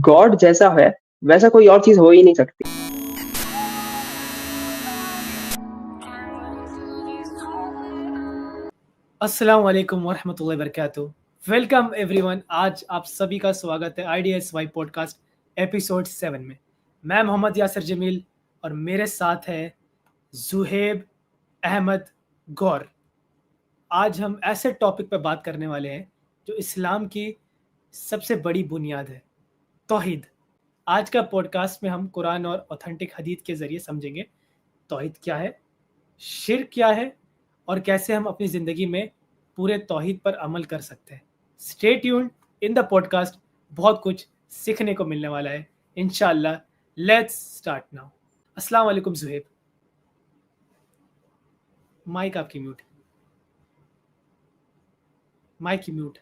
God जैसा है वैसा कोई और चीज हो ही नहीं सकती। अस्सलाम वालेकुम वरहमतुल्लाहि वबरकातुहू। Welcome everyone. आज आप सभी का स्वागत है IDSY पॉडकास्ट एपिसोड 7 में। मैं मोहम्मद यासिर जमील और मेरे साथ है जुहेब अहमद गौर। आज हम ऐसे टॉपिक पर बात करने वाले हैं जो इस्लाम की सबसे बड़ी बुनियाद है, तौहीद। आज का पॉडकास्ट में हम कुरान और ऑथेंटिक हदीस के ज़रिए समझेंगे तौहीद क्या है, शिर्क क्या है और कैसे हम अपनी ज़िंदगी में पूरे तौहीद पर अमल कर सकते हैं। Stay tuned in the podcast, बहुत कुछ सीखने को मिलने वाला है इंशाल्लाह। Let's start now. अस्सलाम वालेकुम जुहेब। माइक आपकी म्यूट, माइक की म्यूट।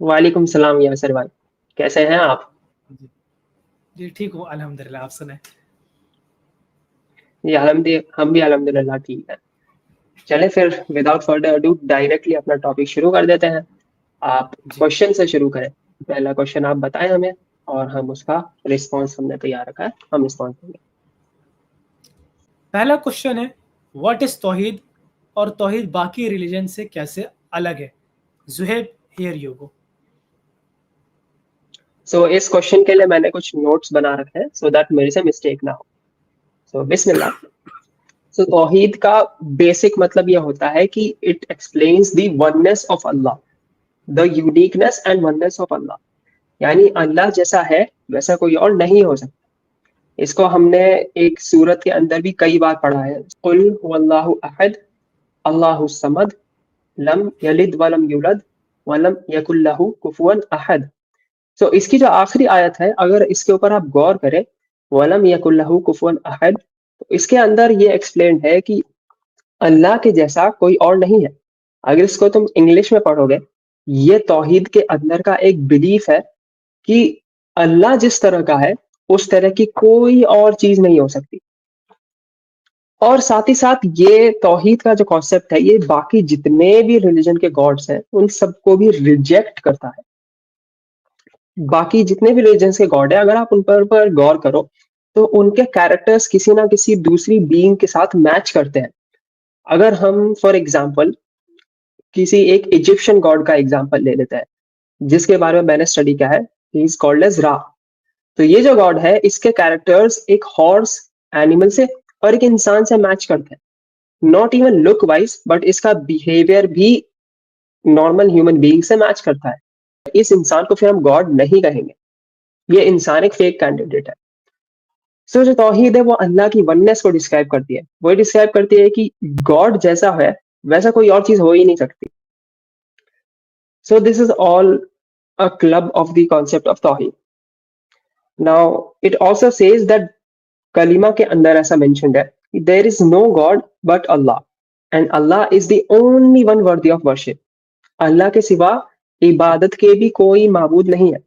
वालेकुम सलाम यासर भाई, कैसे हैं आप? जी जी ठीक हूँ अल्हम्दुलिल्लाह, आप सुनाएं। जी हम भी अल्हम्दुलिल्लाह ठीक है। चलें फिर विदाउट फर्दर अडू डायरेक्टली अपना टॉपिक शुरू कर देते हैं। आप जी, क्वेश्चन से शुरू करें। पहला क्वेश्चन आप बताएं हमें और हम उसका रिस्पांस हमने तैयार रखा है, हम रिस्पांस देंगे। पहला क्वेश्चन है व्हाट इज तौहीद और तौहीद बाकी रिलीजन से कैसे अलग है। Zuhaib, here you go. So इस क्वेश्चन के लिए मैंने कुछ नोट्स बना रखे हैं सो दैट मेरे से मिस्टेक ना हो। सो बिस्मिल्लाह। सो तौहीद का बेसिक मतलब यह होता है कि it explains the oneness of Allah, the uniqueness and oneness of Allah. यानी अल्लाह जैसा है वैसा कोई और नहीं हो सकता। इसको हमने एक सूरत के अंदर भी कई बार पढ़ा है। कुल हुवल्लाहु अहद, अल्लाहु समद, लम यलिद वलम यूलद वलम यकुल लहू कुफुवन अहद। तो इसकी जो आखिरी आयत है, अगर इसके ऊपर आप गौर करें, वलम यकुल लहू कुफुवन अहद, तो इसके अंदर ये एक्सप्लेन है कि अल्लाह के जैसा कोई और नहीं है। अगर इसको तुम इंग्लिश में पढ़ोगे, ये तौहीद के अंदर का एक बिलीफ है कि अल्लाह जिस तरह का है उस तरह की कोई और चीज नहीं हो सकती। और साथ ही साथ ये तौहीद का जो कॉन्सेप्ट है, ये बाकी जितने भी रिलीजन के गॉड्स हैं उन सबको भी रिजेक्ट करता है। बाकी जितने भी रिलीजन के गॉड है, अगर आप उन पर गौर करो तो उनके कैरेक्टर्स किसी ना किसी दूसरी बीइंग के साथ मैच करते हैं। अगर हम फॉर एग्जाम्पल किसी एक इजिप्शियन गॉड का एग्जाम्पल ले लेते हैं, जिसके बारे में मैंने स्टडी किया है, ही इज कॉल्ड एज रा। तो ये जो गॉड है, इसके कैरेक्टर्स एक हॉर्स एनिमल से और एक इंसान से मैच करते हैं। Not even look wise, but इसका बिहेवियर भी नॉर्मल ह्यूमन बीइंग से मैच करता है। इस इंसान को फिर हम गॉड नहीं कहेंगे, ये इंसान एक फेक कैंडिडेट है। सो जो तौहीद है वो अल्लाह की वननेस को डिस्क्राइब करती है। वो डिस्क्राइब करती है कि गॉड जैसा है वैसा कोई और चीज हो ही नहीं सकती। So this is all a club of the concept of तौहीद। Now it also says that, कलीमा के अंदर ऐसा मेंशन्ड है कि there is no god but Allah and Allah is the only one worthy of worship. Allah के सिवा इबादत के भी कोई माबूद नहीं है,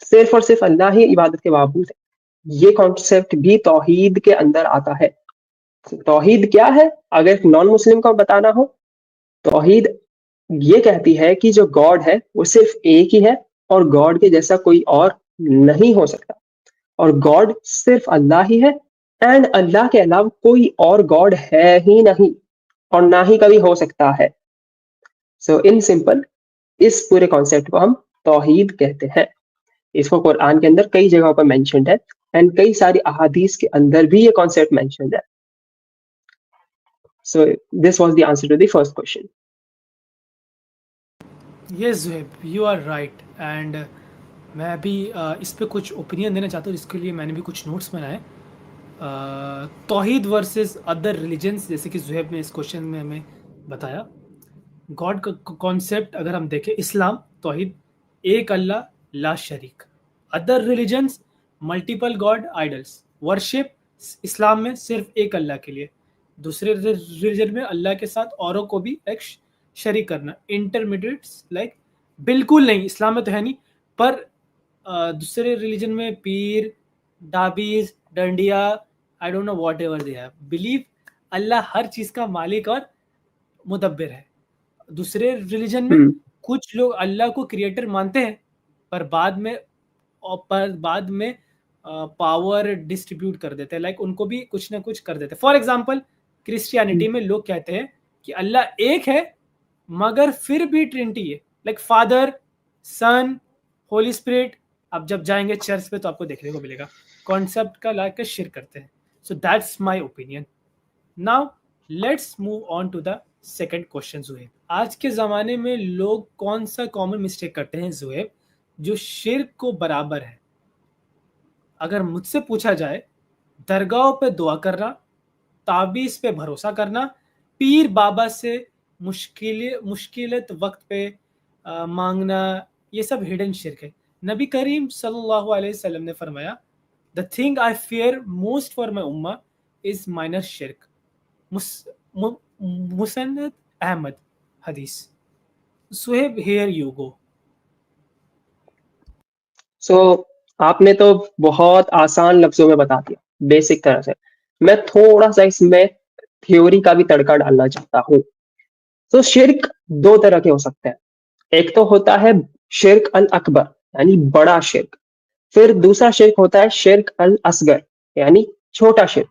सिर्फ और सिर्फ अल्लाह ही इबादत के माबूद है। ये कॉन्सेप्ट भी तौहीद के अंदर आता है। तौहीद क्या है, अगर एक नॉन मुस्लिम को बताना हो, तौहीद ये कहती है कि जो गॉड है वो सिर्फ एक ही है और गॉड के जैसा कोई और नहीं हो सकता, और गॉड सिर्फ अल्लाह ही है एंड अल्लाह के अलावा कोई और गॉड है ही नहीं और ना ही कभी हो सकता है। सो इन सिंपल, इस पूरे कॉन्सेप्ट को हम तौहीद कहते हैं। इसको कुरान के अंदर कई जगहों पर मेंशन्ड है एंड कई सारी अहादीस के अंदर भी ये कॉन्सेप्ट मेंशन्ड है। So this was the answer to the first question. Yes Juhaib, you are right. And मैं अभी इस पे कुछ ओपिनियन देना चाहता हूँ, जिसके लिए मैंने भी कुछ नोट्स बनाए। तौहीद वर्सेस अदर रिलीजन्स, जैसे कि जुहेब ने इस क्वेश्चन में हमें बताया। गॉड का कॉन्सेप्ट अगर हम देखें, इस्लाम तौहीद, एक अल्लाह ला शरीक। Other religions multiple god idols worship. Islam में सिर्फ एक अल्लाह के लिए, दूसरे रिलीजन में अल्लाह के साथ औरों को भी एक शरीक करना, इंटरमीडिएट्स लाइक बिल्कुल नहीं, इस्लाम में तो है नहीं। पर दूसरे रिलीजन में पीर, दाबीज, डंडिया, I don't know whatever they have believe, Allah हर चीज़ का मालिक और मुदब्बिर है। दूसरे रिलीजन में हम्म कुछ लोग अल्लाह को क्रिएटर मानते हैं, पर बाद में और पर बाद में पावर डिस्ट्रीब्यूट कर देते हैं, लाइक उनको भी कुछ ना कुछ कर देते हैं। फॉर एग्जाम्पल क्रिश्चियनिटी में लोग कहते हैं कि अल्लाह एक है मगर फिर भी ट्रिनिटी है, लाइक फादर, सन, होली स्पिरिट। अब जब जाएंगे चर्च पे तो आपको देखने को मिलेगा कॉन्सेप्ट का लाके शिर करते हैं। So that's my opinion. Now let's move on to the second question Juhaib. आज के ज़माने में लोग कौन सा कॉमन मिस्टेक करते हैं जुहेब जो शिर्क को बराबर है? अगर मुझसे पूछा जाए, दरगाहों पे दुआ करना, ताबीज पे भरोसा करना, पीर बाबा से मुश्किलत वक्त पे मांगना, ये सब हिडन शिर्क है। नबी करीम सल्लल्लाहु अलैहि वसल्लम ने फरमाया, the thing I fear most for my उम्मा इज माइनर शिर्क। मुसन्नद अहमद हदीस। Suhaib, here you go. So आपने तो बहुत आसान लफ्जों में बता दिया, बेसिक तरह से। मैं थोड़ा सा इसमें थ्योरी का भी तड़का डालना चाहता हूँ। तो शिर्क दो तरह के हो सकते हैं। एक तो होता है शिर्क अल अकबर, यानी बड़ा शिर्क। फिर दूसरा शिर्क होता है शिर्क अल असगर, यानी छोटा शिर्क।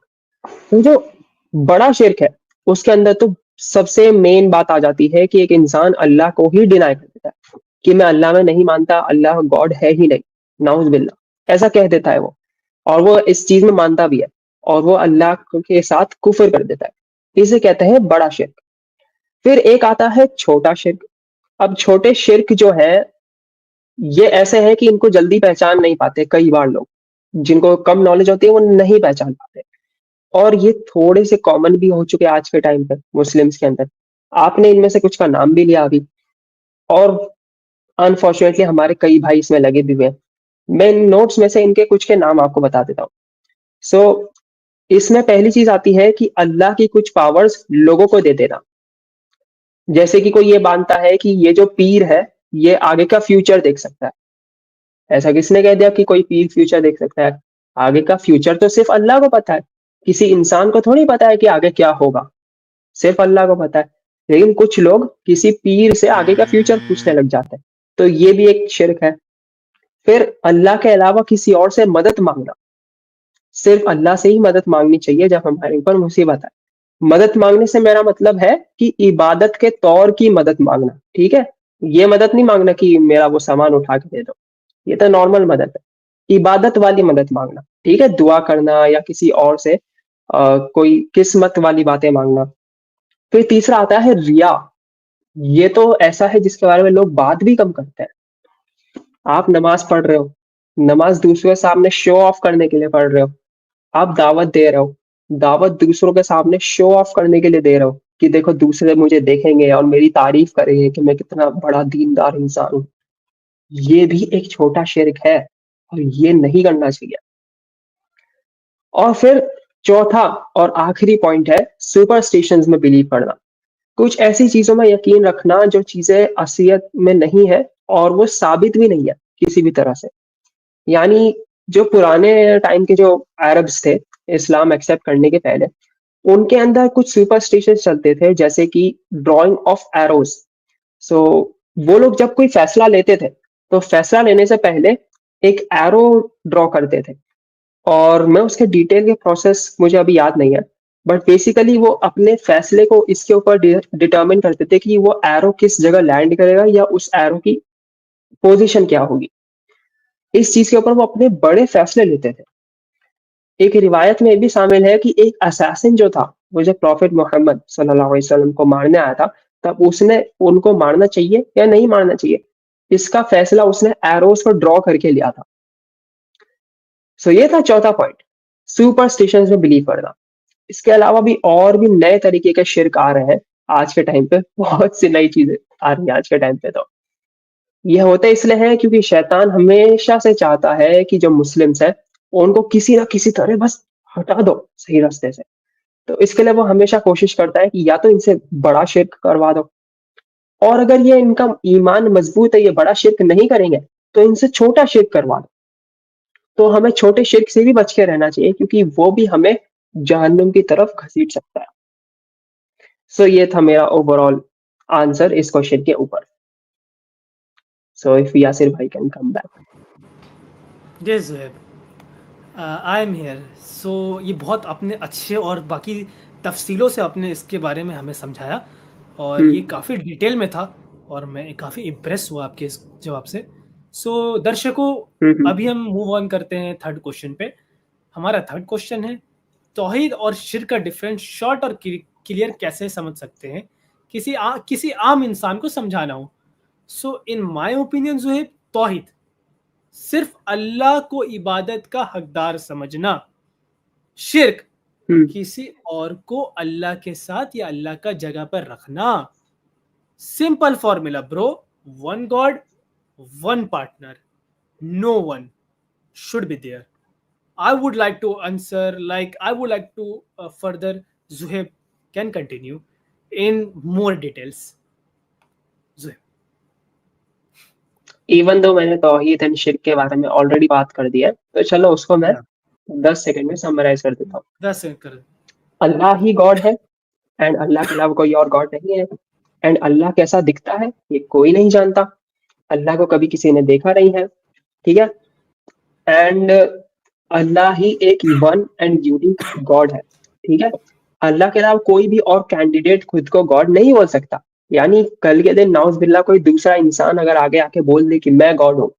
तो जो बड़ा शिर्क है उसके अंदर तो सबसे मेन बात आ जाती है कि एक इंसान अल्लाह को ही डिनाई कर देता है कि मैं अल्लाह में नहीं मानता, अल्लाह गॉड है ही नहीं, नाउज बिल्ला, ऐसा कह देता है वो। और वो इस चीज में मानता भी है, और वो अल्लाह के साथ कुफर कर देता है। इसे कहते हैं बड़ा शिर्क। फिर एक आता है छोटा शिर्क। अब छोटे शिर्क जो है ये ऐसे हैं कि इनको जल्दी पहचान नहीं पाते, कई बार लोग जिनको कम नॉलेज होती है वो नहीं पहचान पाते। और ये थोड़े से कॉमन भी हो चुके हैं आज के टाइम पे मुस्लिम्स के अंदर। आपने इनमें से कुछ का नाम भी लिया अभी, और अनफॉर्चुनेटली हमारे कई भाई इसमें लगे भी हुए हैं। मैं इन नोट्स में से इनके कुछ के नाम आपको बता देता हूँ। सो इसमें पहली चीज आती है कि अल्लाह की कुछ पावर्स लोगों को दे देना। जैसे कि कोई ये मानता है कि ये जो पीर है ये आगे का फ्यूचर देख सकता है। ऐसा किसने कह दिया कि कोई पीर फ्यूचर देख सकता है? आगे का फ्यूचर तो सिर्फ अल्लाह को पता है, किसी इंसान को थोड़ी पता है कि आगे क्या होगा, सिर्फ अल्लाह को पता है। लेकिन कुछ लोग किसी पीर से आगे का फ्यूचर पूछने लग जाते हैं, तो ये भी एक शिर्क है। फिर अल्लाह के अलावा किसी और से मदद मांगना। सिर्फ अल्लाह से ही मदद मांगनी चाहिए जब हमारे ऊपर मुसीबत है। मदद मांगने से मेरा मतलब है कि इबादत के तौर की मदद मांगना, ठीक है? ये मदद नहीं मांगना कि मेरा वो सामान उठा के दे दो, ये तो नॉर्मल मदद है। इबादत वाली मदद मांगना, ठीक है? दुआ करना या किसी और से कोई किस्मत वाली बातें मांगना। फिर तीसरा आता है रिया। ये तो ऐसा है जिसके बारे में लोग बात भी कम करते हैं। आप नमाज पढ़ रहे हो, नमाज दूसरों के सामने शो ऑफ करने के लिए पढ़ रहे हो। आप दावत दे रहे हो, दावत दूसरों के सामने शो ऑफ करने के लिए दे रहे हो कि देखो दूसरे मुझे देखेंगे और मेरी तारीफ करेंगे कि मैं कितना बड़ा दीनदार इंसान हूँ। ये भी एक छोटा शिर्क है और ये नहीं करना चाहिए। और फिर चौथा और आखिरी पॉइंट है सुपरस्टिशंस में बिलीव करना। कुछ ऐसी चीजों में यकीन रखना जो चीजें असलियत में नहीं है और वो साबित भी नहीं है किसी भी तरह से। यानी जो पुराने टाइम के जो अरब्स थे इस्लाम एक्सेप्ट करने के पहले, उनके अंदर कुछ सुपरस्टिशंस चलते थे, जैसे कि ड्राइंग ऑफ एरोज। सो वो लोग जब कोई फैसला लेते थे तो फैसला लेने से पहले एक एरो ड्रॉ करते थे। और मैं उसके डिटेल के प्रोसेस मुझे अभी याद नहीं है, बट बेसिकली वो अपने फैसले को इसके ऊपर डिटरमिन करते थे कि वो एरो किस जगह लैंड करेगा या उस एरो की पोजीशन क्या होगी। इस चीज के ऊपर वो अपने बड़े फैसले लेते थे। एक रिवायत में भी शामिल है कि एक असैसिन जो था, वो जब प्रॉफिट मोहम्मद सल्लल्लाहु अलैहि वसल्लम को मारने आया था, तब उसने उनको मारना चाहिए या नहीं मारना चाहिए, इसका फैसला उसने एरोस को ड्रॉ करके लिया था। सो ये था चौथा पॉइंट, सुपरस्टिशंस में बिलीव करना। इसके अलावा भी और भी नए तरीके के शिर्क आ रहे हैं आज के टाइम पे, बहुत सी नई चीजें आ रही हैं आज के टाइम पे। तो ये होता इसलिए है क्योंकि शैतान हमेशा से चाहता है कि जो मुस्लिम्स हैं उनको किसी ना किसी तरह बस हटा दो सही रास्ते से। तो इसके लिए वो हमेशा कोशिश करता है कि या तो इनसे बड़ा शिर्क करवा दो, और अगर ये इनका ईमान मजबूत है, ये बड़ा शिर्क नहीं करेंगे, तो इनसे छोटा शिर्क करवा दो। तो हमें छोटे शिर्क से भी बच के रहना चाहिए क्योंकि वो भी हमें जहन्नुम की तरफ घसीट सकता है। सो ये था मेरा ओवरऑल आंसर इस क्वेश्चन के ऊपर। सो इफ यासिर भाई कैन कम बैक। जी Zuhaib, I am here. So ये बहुत आपने अच्छे और बाकी तफ़सीलों से आपने इसके बारे में हमें समझाया और ये हम्म काफ़ी डिटेल में था और मैं काफ़ी इम्प्रेस हुआ आपके इस जवाब से। सो दर्शकों, अभी हम्म हम मूव ऑन करते हैं थर्ड क्वेश्चन पे। हमारा थर्ड क्वेश्चन है, तौहीद और शिर्क का डिफरेंस शॉर्ट और क्लियर कैसे समझ सकते हैं? किसी आम इंसान को समझाना हो। सो इन माय ओपिनियन जो है, तौहीद सिर्फ अल्लाह को इबादत का हकदार समझना। शिर्क हम्म किसी और को अल्लाह के साथ या अल्लाह का जगह पर रखना। Simple formula bro, one god, one partner, no one should be there. I would like to answer, like, I would like to further, Zuhaib can continue in more details. Zuhaib. Even though मैंने तौहीद and शिर्क के बारे में already बात कर दिया है, तो चलो उसको मैं Yeah. 10 सेकंड में समराइज कर देता हूँ। That's it. Correct. Allah he God है एंड अल्लाह के अलावा कोई और गॉड नहीं है। एंड अल्लाह कैसा दिखता है ये कोई नहीं जानता। अल्लाह को कभी किसी ने देखा नहीं है। ठीक है। एंड अल्लाह ही एक वन एंड यूनिक गॉड है। ठीक है। अल्लाह के अलावा कोई भी और कैंडिडेट खुद को गॉड नहीं बोल सकता। यानी कल के दिन नाउज बिल्ला कोई दूसरा इंसान अगर आगे आके बोल दे कि मैं गॉड हूँ,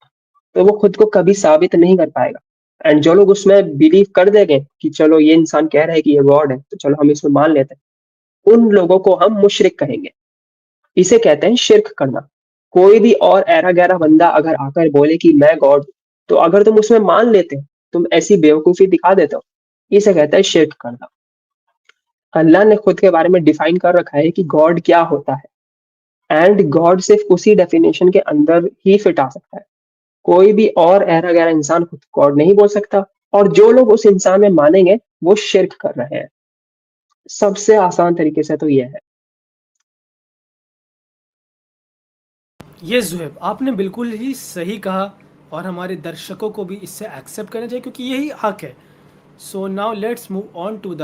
तो वो खुद को कभी साबित नहीं कर पाएगा। एंड जो लोग उसमें बिलीव कर देंगे कि चलो ये इंसान कह रहा है कि ये गॉड है, तो चलो हम इसमें मान लेते हैं, उन लोगों को हम मुशरिक कहेंगे। इसे कहते हैं शिर्क करना। कोई भी और ऐरा गैरा बंदा अगर आकर बोले कि मैं गॉड, तो अगर तुम उसमें मान लेते हो, तुम ऐसी बेवकूफी दिखा देते हो, इसे कहते हैं शिर्क करना। अल्लाह ने खुद के बारे में डिफाइन कर रखा है कि गॉड क्या होता है, एंड गॉड सिर्फ उसी डेफिनेशन के अंदर ही फिट आ सकता है। कोई भी और ऐरा गैरा इंसान खुद गॉड नहीं बोल सकता, और जो लोग उस इंसान में मानेंगे वो शिर्क कर रहे हैं। सबसे आसान तरीके से तो ये है। ये जुहेब, आपने बिल्कुल ही सही कहा और हमारे दर्शकों को भी इससे एक्सेप्ट करना चाहिए क्योंकि यही हक है। So now let's move on to the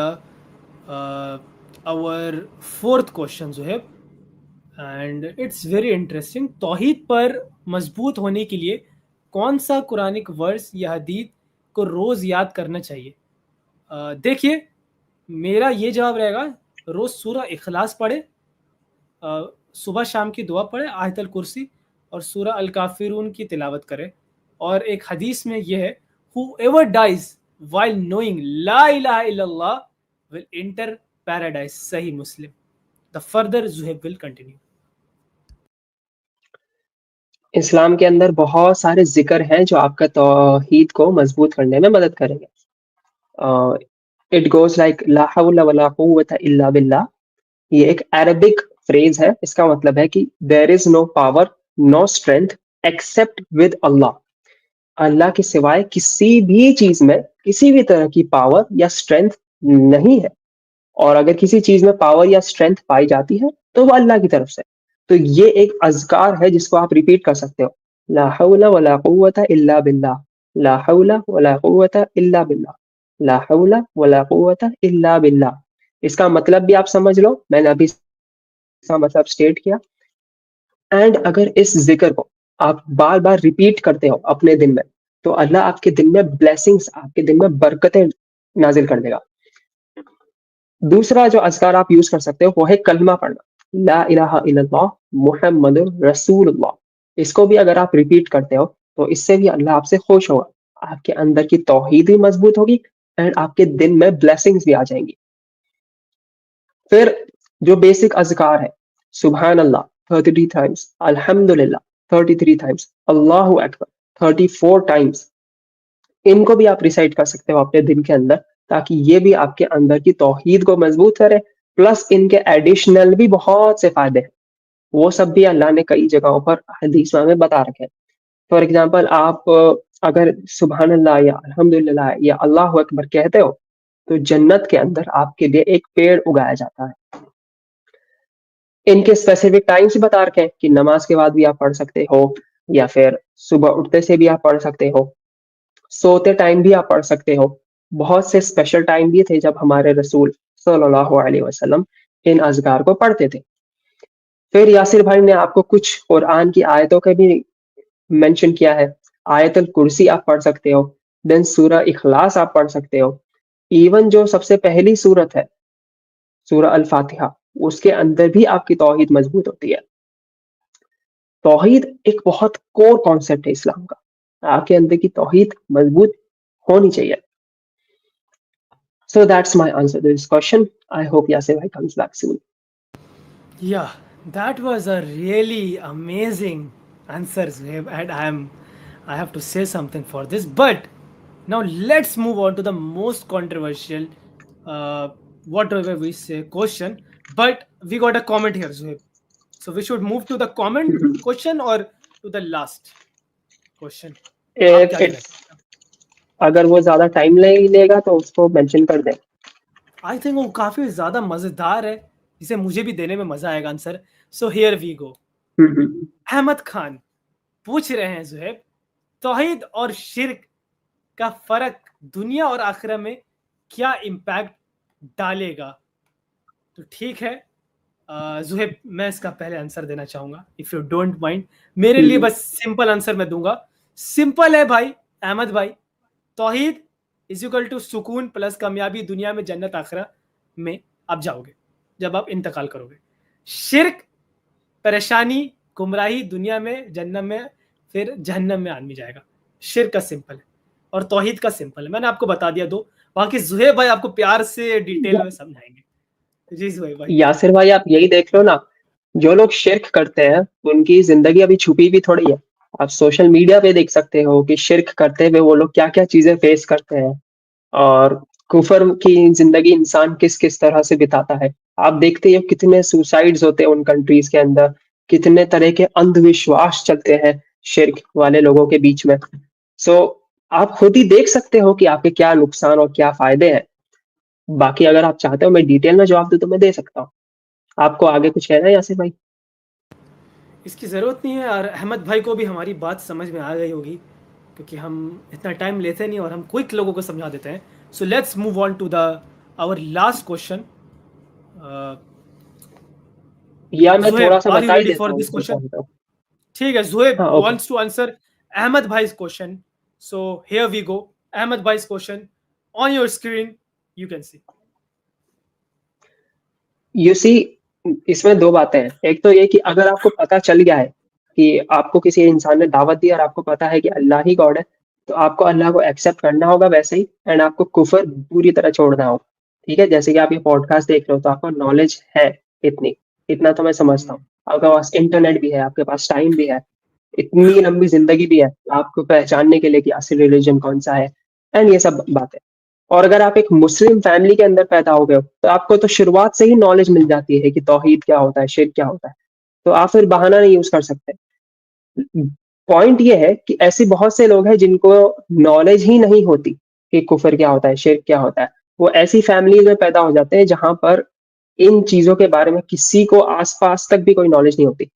our fourth question Zuhaib, and it's very interesting. तौहीद पर मजबूत होने के लिए कौन सा कुरानिक वर्स या हदीत को रोज़ याद करना चाहिए? देखिए, मेरा ये जवाब रहेगा, रोज़ सूरा इखलास पढ़े, सुबह शाम की दुआ पढ़े, आयतल कुर्सी और सूरा अल काफिरून की तिलावत करे। और एक हदीस में यह है, whoever dies while knowing ला इलाहा इल्लल्लाह will enter paradise। सही Muslim. The further Zuhaib will continue. Islam के अंदर बहुत सारे जिक्र हैं जो आपका तौहीद को मजबूत करने में मदद करेंगे। इट गोज लाइक ला हौला वला कुव्वता इल्ला बिल्लाह। ये एक अरबिक फ्रेज है। इसका मतलब है कि there is no power, no strength except with Allah. Allah के सिवाय किसी भी चीज में किसी भी तरह की पावर या स्ट्रेंथ नहीं है। और अगर किसी चीज में पावर या स्ट्रेंथ पाई जाती है तो वो अल्लाह की तरफ से। तो ये एक अज़कार है जिसको आप रिपीट कर सकते हो। ला हौला वला कुव्वता इल्ला बिल्लाह, ला हौला वला कुव्वता इल्ला बिल्लाह, ला हौला वला कुव्वता इल्ला बिल्लाह। इसका मतलब भी आप समझ लो, मैंने अभी इसका मतलब स्टेट किया। एंड अगर इस जिक्र को आप बार बार रिपीट करते हो अपने दिन में, तो अल्लाह आपके दिन में ब्लेसिंग्स, आपके दिन में बरकतें नाजिल कर देगा। दूसरा जो अज़कार आप यूज कर सकते हो वो है कलमा पढ़ना, ला इलाहा इल्लल्लाह मुहम्मदुर रसूलुल्लाह। इसको भी अगर आप रिपीट करते हो तो इससे भी अल्लाह आपसे खुश होगा, आपके अंदर की तौहीद भी मजबूत होगी एंड आपके दिन में ब्लेसिंग्स भी आ जाएंगी। फिर जो बेसिक अज़कार है, सुबहान अल्लाह 33 टाइम्स, अल्हम्दुलिल्लाह 33 टाइम्स, अल्लाहु अकबर 34 टाइम्स, इनको भी आप रिसाइट कर सकते हो अपने दिन के अंदर, ताकि ये भी आपके अंदर की तौहीद को मजबूत करे। प्लस इनके एडिशनल भी बहुत से फायदे हैं, वो सब भी अल्लाह ने कई जगहों पर हदीस में बता रखे हैं। फॉर एग्जाम्पल, आप अगर सुबहान अल्लाह या अल्हम्दुलिल्लाह या अल्लाह अकबर कहते हो, तो जन्नत के अंदर आपके लिए एक पेड़ उगाया जाता है। इनके स्पेसिफिक टाइम्स भी बता रखे हैं कि नमाज के बाद भी आप पढ़ सकते हो, या फिर सुबह उठते से भी आप पढ़ सकते हो, सोते टाइम भी आप पढ़ सकते हो। बहुत से स्पेशल टाइम भी थे जब हमारे रसूल सल्लल्लाहु अलैहि वसल्लम इन अज़कार को पढ़ते थे। फिर यासिर भाई ने आपको कुछ कुरान की आयतों का भी मेंशन किया है। आयतुल कुर्सी आप पढ़ सकते हो, देन सूरह इखलास आप पढ़ सकते हो, इवन जो सबसे पहली सूरत है सूरह अल फातिहा, उसके अंदर भी आपकी तौहीद मजबूत होती है। तौहीद एक बहुत कोर कॉन्सेप्ट है इस्लाम का, आपके अंदर की तौहीद मजबूत होनी चाहिए। So that's my answer to this question. I hope Yasir bhai comes back soon. Yeah, that was a really amazing answer, Zuhaib, and I have to say something for this. But now let's move on to the most controversial, uh, whatever we say, question. But we got a comment here, Zuhaib. So we should move to the comment question or to the last question. आप If क्या कहना it's चाहते हैं? अगर वो ज्यादा time नहीं लेगा तो उसको मेंशन कर दें। आई थिंक वो काफी ज्यादा मजेदार है, जिसे मुझे भी देने में मजा आएगा answer. So here we go. Hmm. Ahmed Khan पूछ रहे हैं जुहेब, तौहीद और शिर्क का फर्क दुनिया और आखिरत में क्या इम्पैक्ट डालेगा? तो ठीक है, जुहेब मैं इसका पहले आंसर देना चाहूंगा, इफ यू डोंट माइंड। मेरे लिए बस सिंपल आंसर मैं दूंगा। सिंपल है भाई, अहमद भाई। तौहीद इज इक्वल टू सुकून प्लस कामयाबी दुनिया में, जन्नत आखिरत में आप जाओगे जब आप इंतकाल करोगे। शिर्क परेशानी, गुमराही दुनिया में, जन्नत में, फिर जहन्नम में आदमी जाएगा। शिर्क का सिंपल है और तौहीद का सिंपल है, मैंने आपको बता दिया दो। बाकी जुहेब भाई आपको प्यार से डिटेल में समझाएंगे। जी जुहेब भाई। यासिर भाई आप यही देख लो ना, जो लोग शिर्क करते हैं उनकी जिंदगी अभी छुपी भी थोड़ी है। आप सोशल मीडिया पे देख सकते हो कि शिर्क करते हुए वो लोग क्या क्या चीजें फेस करते हैं, और कुफर की जिंदगी इंसान किस किस तरह से बिताता है। आप देखते हो कितने सुसाइड्स होते हैं उन कंट्रीज के अंदर, कितने तरह के अंधविश्वास चलते हैं शिर्क वाले लोगों के बीच में। सो आप खुद ही देख सकते हो कि आपके क्या नुकसान और क्या फायदे हैं। बाकी अगर आप चाहते हो मैं डिटेल में जवाब दूं तो मैं दे सकता हूँ। आपको आगे कुछ कहना है यासिर भाई? इसकी ज़रूरत नहीं है, और अहमद भाई को भी हमारी बात समझ में आ गई होगी, क्योंकि हम इतना टाइम लेते नहीं और हम क्विक लोगों को समझा देते हैं। So let's move on to the our last question. या मैं थोड़ा जुहेब सा आर यू बता ही रेडी देता फॉर हूँ दिस अगर क्वेश्चन? चाहते हो। ठीक है, जुहेब हाँ okay. Wants to answer Ahmed भाई's क्वेश्चन। So here we go. Ahmed भाई's question on your screen, you can see. You see, इसमें दो बातें हैं। एक तो ये कि अगर आपको पता चल गया है कि आपको किसी इंसान ने दावत दी और आपको पता है कि अल्लाह ही गॉड है, तो आपको अल्लाह को एक्सेप्ट करना होगा वैसे ही, एंड आपको कुफर पूरी तरह छोड़ना होगा। ठीक है, जैसे कि आप ये पॉडकास्ट देख रहे हो तो आपको नॉलेज है इतनी, इतना तो मैं समझता हूँ। आपके पास इंटरनेट भी है, आपके पास टाइम भी है, इतनी लंबी जिंदगी भी है आपको पहचानने के लिए कि असली रिलीजन कौन सा है, एंड ये सब बातें। और अगर आप एक मुस्लिम फैमिली के अंदर पैदा हो गए हो तो आपको तो शुरुआत से ही नॉलेज मिल जाती है कि तौहीद क्या होता है, शिर्क क्या होता है। तो आप फिर बहाना नहीं यूज कर सकते। पॉइंट ये है कि ऐसे बहुत से लोग हैं जिनको नॉलेज ही नहीं होती कि कुफर क्या होता है, शिर्क क्या होता है। वो ऐसी फैमिली में पैदा हो जाते हैं जहां पर इन चीजों के बारे में किसी को आसपास तक भी कोई नॉलेज नहीं होती।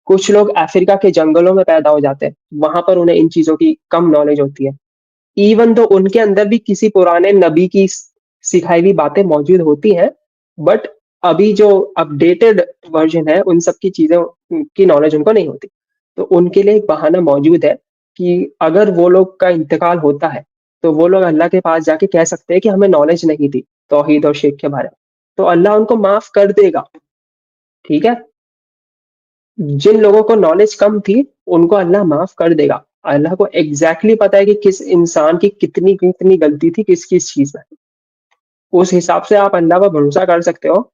कुछ लोग अफ्रीका के जंगलों में पैदा हो जाते हैं, वहां पर उन्हें इन चीजों की कम नॉलेज होती है। इवन तो उनके अंदर भी किसी पुराने नबी की सिखाई हुई बातें मौजूद होती हैं, बट अभी जो अपडेटेड वर्जन है उन सब की चीजें की नॉलेज उनको नहीं होती। तो उनके लिए एक बहाना मौजूद है कि अगर वो लोग का इंतकाल होता है तो वो लोग अल्लाह के पास जाके कह सकते हैं कि हमें नॉलेज नहीं थी तौहीद और शिर्क के बारे में, तो अल्लाह उनको माफ कर देगा। ठीक है, जिन लोगों को नॉलेज कम थी उनको अल्लाह माफ कर देगा। अल्लाह को एग्जैक्टली पता है कि किस इंसान की कितनी कितनी गलती थी किस किस चीज में। उस हिसाब से आप अल्लाह पर भरोसा कर सकते हो।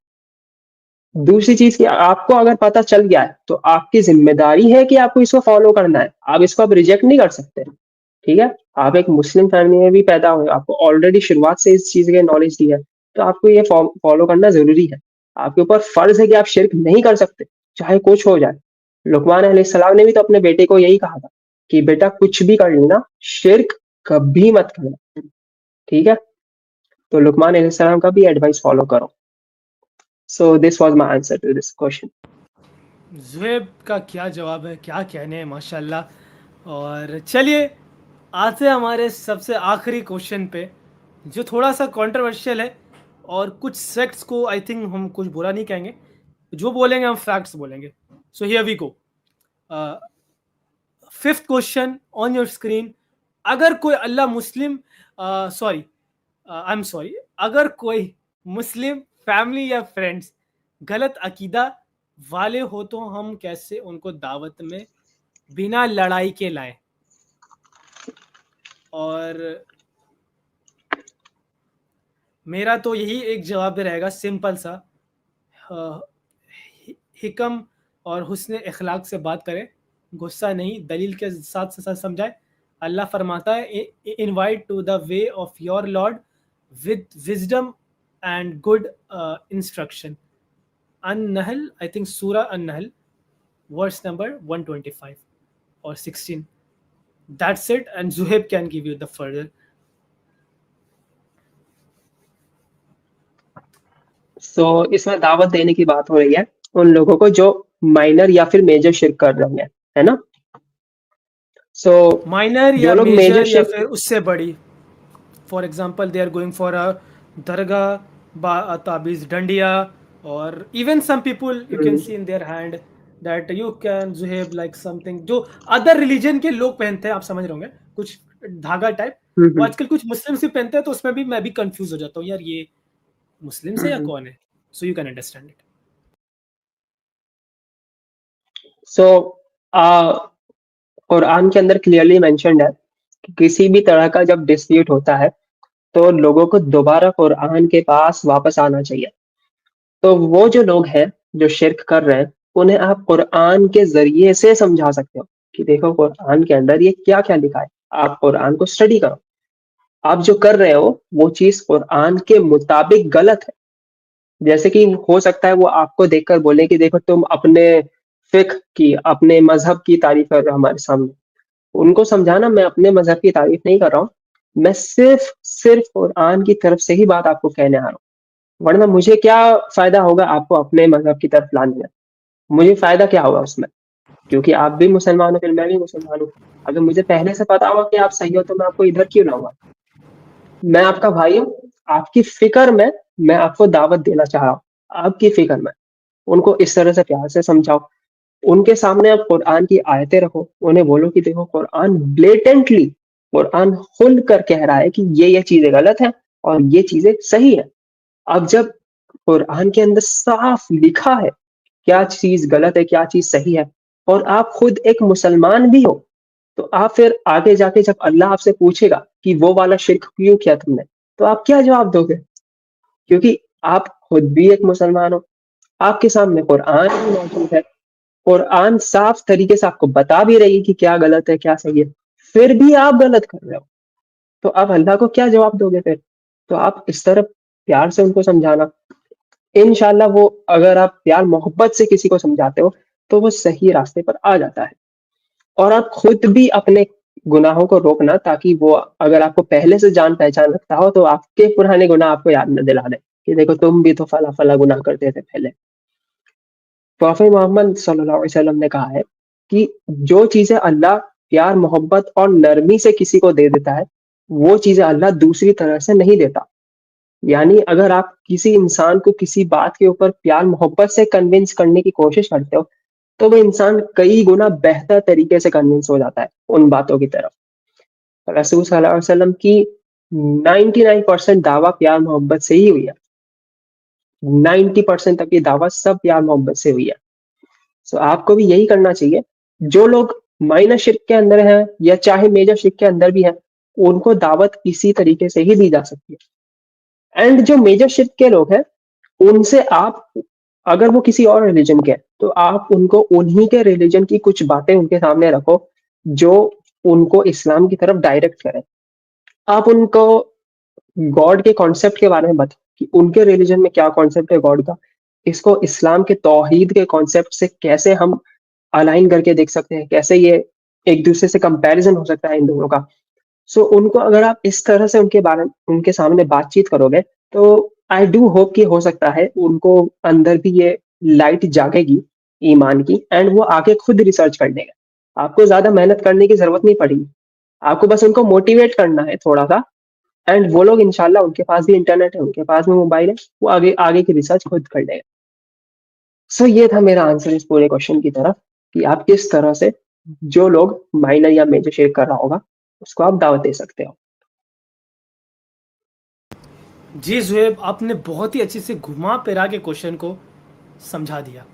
दूसरी चीज की, आपको अगर पता चल गया है तो आपकी जिम्मेदारी है कि आपको इसको फॉलो करना है, आप इसको आप रिजेक्ट नहीं कर सकते। ठीक है, आप एक मुस्लिम फैमिली में भी पैदा हुए, आपको ऑलरेडी शुरुआत से इस चीज की नॉलेज दी है, तो आपको ये फॉलो करना जरूरी है। आपके ऊपर फर्ज है कि आप शिर्क नहीं कर सकते, चाहे कुछ हो जाए। लुकमान अलैहिस्सलाम ने भी तो अपने बेटे को यही कहा था कि बेटा कुछ भी कर लेना, शिर्क कभी मत करना। ठीक है, तो लुकमान अलैहिस्सलाम का भी एडवाइस फॉलो करो। So this was my answer to this question. Juhaib का क्या जवाब है, क्या कहने हैं, माशाल्लाह। और चलिए आते हैं हमारे सबसे आखिरी क्वेश्चन पे, जो थोड़ा सा कंट्रोवर्शियल है, और कुछ सेक्ट्स को आई थिंक हम कुछ बुरा नहीं कहेंगे, जो बोलेंगे हम फैक्ट्स बोलेंगे। So here we go. Fifth question on your screen, अगर कोई Allah Muslim sorry I am sorry, अगर कोई मुस्लिम फैमिली या फ्रेंड्स गलत अकीदा वाले हो तो हम कैसे उनको दावत में बिना लड़ाई के लाएं? और मेरा तो यही एक जवाब रहेगा सिंपल सा, हिकम और हुस्न इखलाक से बात करें, गुस्सा नहीं, दलील के साथ साथ समझाए। अल्लाह फरमाता है invite to the way of your lord with wisdom and good instruction. अन-नहल, आई थिंक सूरा अन-नहल verse number 125 or 16. That's it, and Zuhaib can give you the further. इसमें दावत देने की बात हो रही है उन लोगों को जो माइनर या फिर मेजर शिर्क कर रहे हैं, है ना? सो माइनर जो या लोग मेजर मेजर या शिर्क, फिर उससे बड़ी, for example they are going for a दरगाह, ताबीज, डंडिया, और even some people you can see in their hand that you can Zuhaib like something जो अदर रिलीजन के लोग पहनते हैं, आप समझ रहे होंगे, कुछ धागा टाइप, वो आजकल कुछ मुस्लिम्स भी पहनते हैं, तो उसमें भी मैं भी कंफ्यूज हो जाता हूँ, यार ये मुस्लिम से या कौन है? So you can understand it. So Quran के अंदर क्लियरली मेंशन्ड है कि किसी भी तरह का जब डिस्प्यूट होता है तो लोगों को दोबारा कुरान के पास वापस आना चाहिए। तो वो जो लोग हैं जो शिर्क कर रहे हैं, उन्हें आप कुरान के जरिए से समझा सकते हो कि देखो कुरान के अंदर ये क्या क्या लिखा है, आप कुरान को स्टडी करो, आप जो कर रहे हो वो चीज कुरान के मुताबिक गलत है। जैसे कि हो सकता है वो आपको देखकर बोले कि देखो तुम अपने फिक्र की, अपने मजहब की तारीफ कर रहे हो हमारे सामने। उनको समझाना, मैं अपने मजहब की तारीफ नहीं कर रहा हूँ, मैं सिर्फ सिर्फ कुरान की तरफ से ही बात आपको कहने आ रहा हूँ। वरना मुझे क्या फायदा होगा आपको अपने मजहब की तरफ लाने में? मुझे फायदा क्या होगा उसमें? क्योंकि आप भी मुसलमान हो, फिर मैं भी मुसलमान हूँ। अगर मुझे पहले से पता होगा कि आप सही हो तो मैं आपको इधर क्यों लाऊंगा? मैं आपका भाई हूँ, आपकी फिक्र में मैं आपको दावत देना चाह रहा हूँ, आपकी फिक्र में। उनको इस तरह से प्यार से समझाओ, उनके सामने आप कुरान की आयतें रखो, उन्हें बोलो कि देखो कुरान ब्लेटेंटली, कुरान खुल कर कह रहा है कि ये चीजें गलत है और ये चीजें सही है। अब जब कुरान के अंदर साफ लिखा है क्या चीज गलत है क्या चीज सही है, और आप खुद एक मुसलमान भी हो, तो आप फिर आगे जाके जब अल्लाह आपसे पूछेगा कि वो वाला शिर्क क्यों किया तुमने, तो आप क्या जवाब दोगे? क्योंकि आप खुद भी एक मुसलमान हो, आपके सामने कुरान भी मौजूद है, कुरान साफ तरीके से आपको बता भी रही है कि क्या गलत है क्या सही है, फिर भी आप गलत कर रहे हो, तो आप अल्लाह को क्या जवाब दोगे फिर? तो आप इस तरह प्यार से उनको समझाना, इंशाल्लाह वो, अगर आप प्यार मोहब्बत से किसी को समझाते हो तो वो सही रास्ते पर आ जाता है। और आप खुद भी अपने गुनाहों को रोकना, ताकि वो, अगर आपको पहले से जान पहचान रखता हो तो आपके पुराने गुनाह आपको याद न दिला दे कि देखो तुम भी तो फला फला गुनाह करते थे पहले। प्रॉफेट मोहम्मद सल्लल्लाहु अलैहि वसल्लम ने कहा है कि जो चीजें अल्लाह प्यार मोहब्बत और नरमी से किसी को दे देता है, वो चीजें अल्लाह दूसरी तरह से नहीं देता। यानी अगर आप किसी इंसान को किसी बात के ऊपर प्यार मोहब्बत से कन्विंस करने की कोशिश करते हो, तो वो इंसान कई गुना बेहतर तरीके से कन्विंस हो जाता है उन बातों की तरफ। रसूल सल्लल्लाहु अलैहि वसल्लम की 99% दावा प्यार मोहब्बत से ही हुई है, 90% तक की दावा सब प्यार मोहब्बत से हुई है। सो आपको भी यही करना चाहिए। जो लोग माइनर शिर्क के अंदर हैं या चाहे मेजर शिर्क के अंदर भी हैं, उनको दावत इसी तरीके से ही दी जा सकती है। एंड जो मेजर शिर्क के लोग हैं, उनसे आप, अगर वो किसी और रिलीजन के हैं, तो आप उनको उन्हीं के रिलीजन की कुछ बातें उनके सामने रखो जो उनको इस्लाम की तरफ डायरेक्ट करें। आप उनको गॉड के कॉन्सेप्ट के बारे में बताओ कि उनके रिलीजन में क्या कॉन्सेप्ट है गॉड का, इसको इस्लाम के तौहीद के कॉन्सेप्ट से कैसे हम अलाइन करके देख सकते हैं, कैसे ये एक दूसरे से कंपैरिजन हो सकता है इन दोनों का। सो उनको अगर आप इस तरह से उनके सामने बातचीत करोगे, तो आई डू होप कि हो सकता है उनको अंदर भी ये लाइट जागेगी ईमान की, एंड वो आगे खुद रिसर्च कर लेंगे। आपको ज्यादा मेहनत करने की जरूरत नहीं पड़ेगी, आपको बस उनको मोटिवेट करना है थोड़ा सा, एंड वो लोग इंशाल्लाह, उनके पास भी इंटरनेट है, उनके पास भी मोबाइल है, वो आगे आगे की रिसर्च खुद कर लेंगे। सो ये था मेरा आंसर इस पूरे क्वेश्चन की तरफ कि आप किस तरह से जो लोग माइनर या मेजर शेक कर रहा होगा उसको आप दावत दे सकते हो। जी जुएब, आपने बहुत ही अच्छे से घुमा फिरा के क्वेश्चन को समझा दिया।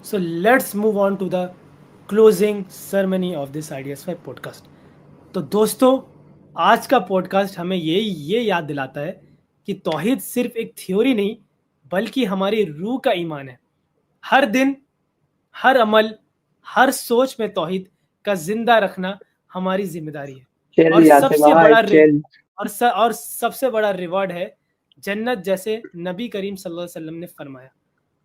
So let's move on to the closing ceremony of this ideas 5 podcast. तो दोस्तों, आज का पॉडकास्ट हमें ये याद दिलाता है कि तौहीद सिर्फ एक थ्योरी नहीं बल्कि हमारी रूह का ईमान है। हर दिन, हर अमल, हर सोच में तौहीद का जिंदा रखना हमारी जिम्मेदारी है। चिल और याते सबसे भाई बड़ा चिल। और सबसे बड़ा रिवॉर्ड है जन्नत, जैसे नबी करीम सल्लल्लाहु अलैहि वसल्लम ने फरमाया,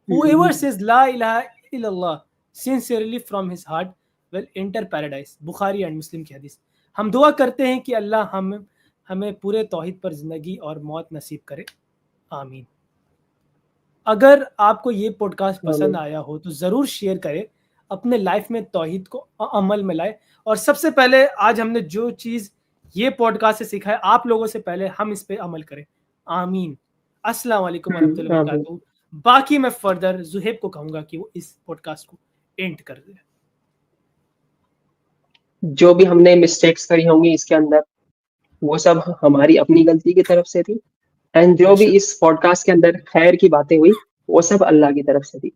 Whoever says La ilaha illallah sincerely from his heart will enter paradise। Bukhari and Muslim की हदीस। हम दुआ करते हैं कि अल्लाह हमें पूरे तौहीद पर जिंदगी और मौत नसीब करे, आमीन। अगर आपको ये पॉडकास्ट पसंद आया हो तो ज़रूर शेयर करें, अपने लाइफ में तौहीद को अमल में लाए। और सबसे पहले आज हमने जो चीज़ ये पॉडकास्ट से सीखा है, आप लोगों से पहले हम इस पे अमल करें, आमीन। अस्सलाम वालेकुम वरहमतुल्लाहि वबरकातुहू। बाकी मैं फर्दर जुहेब को कहूंगा कि वो इस पॉडकास्ट को एंड कर दे। जो भी हमने मिस्टेक्स करी होंगी इसके अंदर, वो सब हमारी अपनी गलती की तरफ से थी, एंड जो भी बेशक, इस पॉडकास्ट के अंदर खैर की बातें हुई वो सब अल्लाह की तरफ से थी।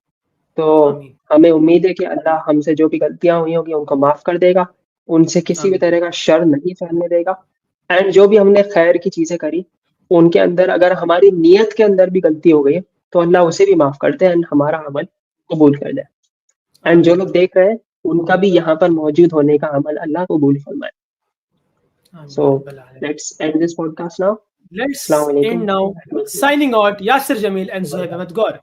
तो आमीन हमें उम्मीद है कि अल्लाह हमसे जो भी गलतियां हुई होंगी उनको माफ कर देगा, उनसे किसी भी आमीन तरह का शर नहीं फैलने देगा। एंड जो भी हमने खैर की चीजें करी उनके अंदर अगर हमारी नीयत के अंदर भी गलती हो गई है तो अल्लाह उसे भी माफ कर दे एंड हमारा अमल कबूल कर दे। एंड जो आमीन लोग देख रहे हैं उनका भी यहाँ पर मौजूद होने का अमल अल्लाह कबूल फरमाए। आमीन सो या रब्बल आलमीन। Let's end this podcast now. Let's अस्सलाम वालेकुम एंड नाउ। रहमतुल्लाह। Signing out, Yasir Jamil and Juhaib Ahmed Gaur.